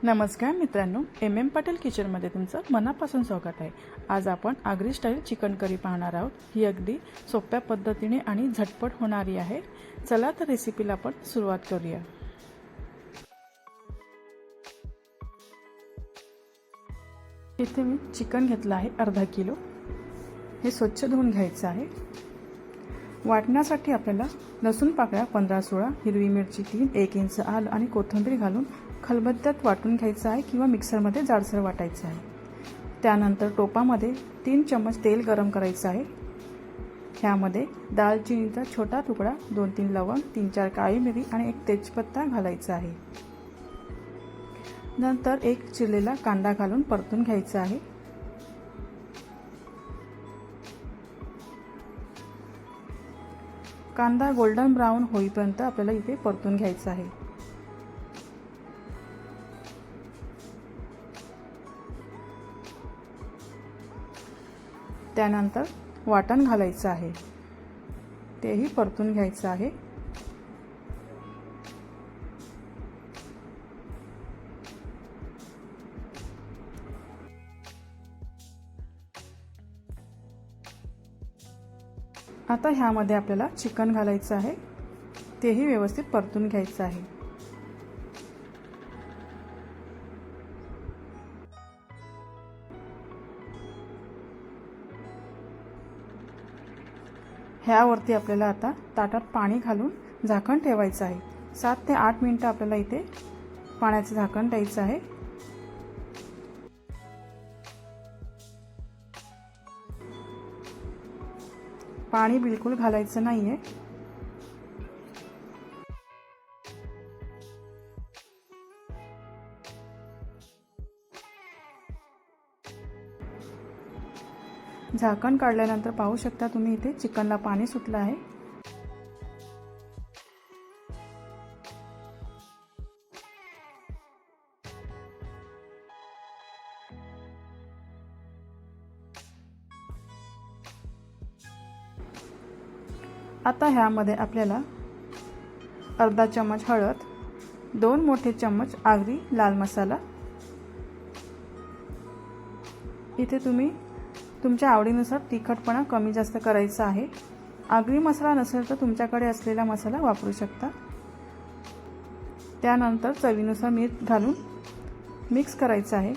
नमस्कार मित्रांनो, पाटील किचनमध्ये तुमचं मनापासून स्वागत आहे। आज आपण आगरी स्टाईल चिकन करी पाहणार आहोत। ही अगदी सोप्या पद्धतीने आणि झटपट होणारी आहे। चला तर रेसिपीला आपण सुरुवात करूया। इथे मी चिकन घेतलं आहे अर्धा किलो। हे स्वच्छ धुवून घ्यायचं आहे। वाटण्यासाठी आपल्याला लसूण पाकळ्या 15-16, हिरवी मिरची 3, 1 इंच आलं आणि कोथिंबीर घालून खलबत्त्यात वाटून घ्यायचं आहे किंवा मिक्सरमध्ये जाडसर वाटायचं आहे। त्यानंतर टोपामध्ये 3 चम्मच तेल गरम करायचं आहे। ह्यामध्ये दालचिनीचा छोटा तुकडा, 2-3 लवंग, 3-4 काळी मिरी आणि 1 तेजपत्ता घालायचा आहे। नंतर 1 चिरलेला कांदा घालून परतून घ्यायचा आहे। कांदा गोल्डन ब्राउन होईपर्यंत आपल्याला इथे परतून घ्यायचा आहे। त्यानंतर वाटण घालायचं आहे, तेही परतून घ्यायचं आहे। आता ह्यामध्ये आपल्याला चिकन घालायचं आहे, तेही व्यवस्थित परतून घ्यायचं आहे। ह्यावरती आपल्याला आता ताटात पाणी घालून झाकण ठेवायचं आहे। 7 ते 8 मिनिटं आपल्याला इथे पाण्याचं झाकण द्यायचं आहे। पाणी बिलकुल घालायचं नाहीये। झाकण काढल्यानंतर पाहू शकता तुम्ही इथे चिकनला पाणी सुटलं आहे। आता ह्यामध्ये आपल्याला अर्धा चम्मच हळद, 2 मोठे चम्मच आगरी लाल मसाला, इथे तुम्ही तुमच्या आवडीनुसार तिखटपणा कमी जास्त करायचा आहे। आगरी मसाला नसेल तर तुमच्याकडे असलेला मसाला वापरू शकता। त्यानंतर चवीनुसार मीठ घालून मिक्स करायचं आहे।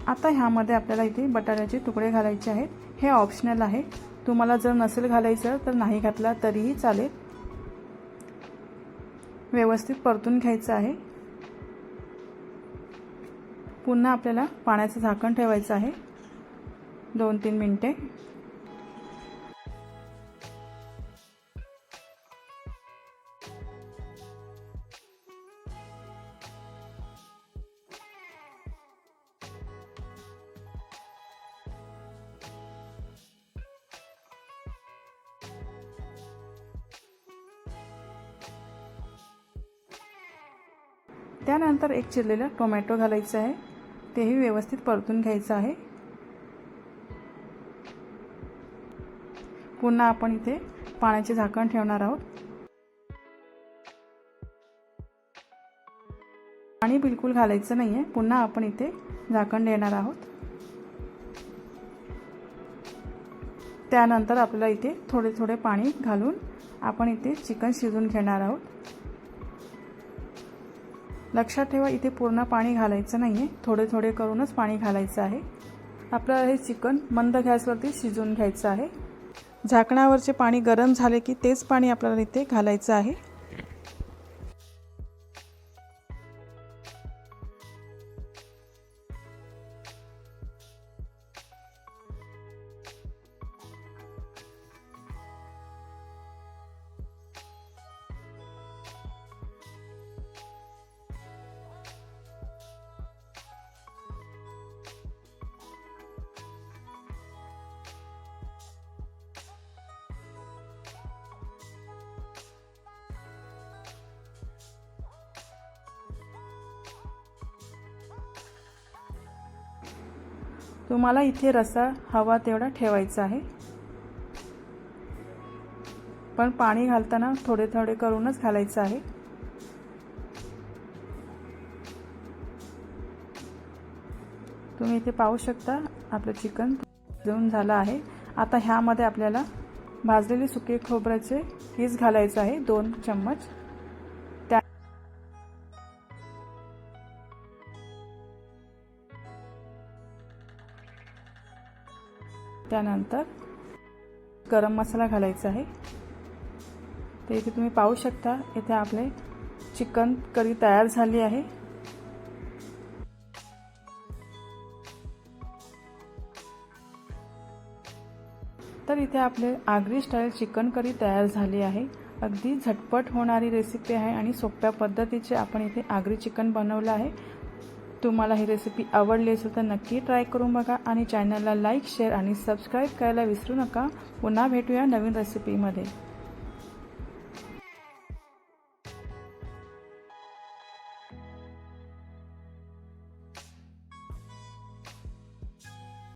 आता ह्यामध्ये आपल्याला इथे बटाट्याचे तुकडे घालायचे आहेत। हे ऑप्शनल आहे, तुम्हाला जर नसेल घालायचं तर नाही घातला तरीही चालेल। व्यवस्थित परतून घ्यायचं आहे। पुन्हा आपल्याला पाण्याचं झाकण ठेवायचं आहे 2-3 मिनिटे। त्यानंतर 1 चिरलेला टोमॅटो घालायचा आहे, तेही व्यवस्थित परतून घ्यायचं आहे। पुन्हा आपण इथे पाण्याचे झाकण ठेवणार आहोत। पाणी बिलकुल घालायचं नाहीये। पुन्हा आपण इथे झाकण देणार आहोत। त्यानंतर आपल्याला इथे थोडे थोडे पाणी घालून आपण इथे चिकन शिजवून घेणार आहोत। लक्षात ठेवा, इथे पूर्ण पाणी घालायचं नाहीये, थोडे थोडे करूनच पाणी घालायचं आहे। आपल्याला हे चिकन मंद गॅसवरती शिजवून घ्यायचं आहे। झाकणावरचे पाणी गरम झाले की तेच पाणी आपल्याला इथे घालायचं आहे। तुम्हाला इथे रस्सा हवा तेवढा ठेवायचा आहे, पण पाणी घालताना थोडे थोडे करूनच घालायचं आहे। तुम्ही इथे पाहू शकता आपलं चिकन शिजवून झालं आहे। आता ह्यामध्ये आपल्याला भाजलेले सुके खोबऱ्याचे कीस घालायचे आहे 2 चम्मच। त्यानंतर गरम मसाला घालायचा आहे। तर इथे तुम्ही पाहू शकता इथे आपले चिकन करी तयार झाली आहे। तर इथे आपले आगरी स्टाईल चिकन करी तयार झाली आहे। अगदी झटपट होणारी रेसिपी आहे आणि सोप्या पद्धतीचे आपण इथे आगरी चिकन बनवलं आहे। तुम्हाला ही रेसिपी आवडली असेल तर नक्की ट्राय करून बघा आणि चॅनलला लाईक, शेअर आणि सबस्क्राइब करायला विसरू नका। पुन्हा भेटूया नवीन रेसिपीमध्ये।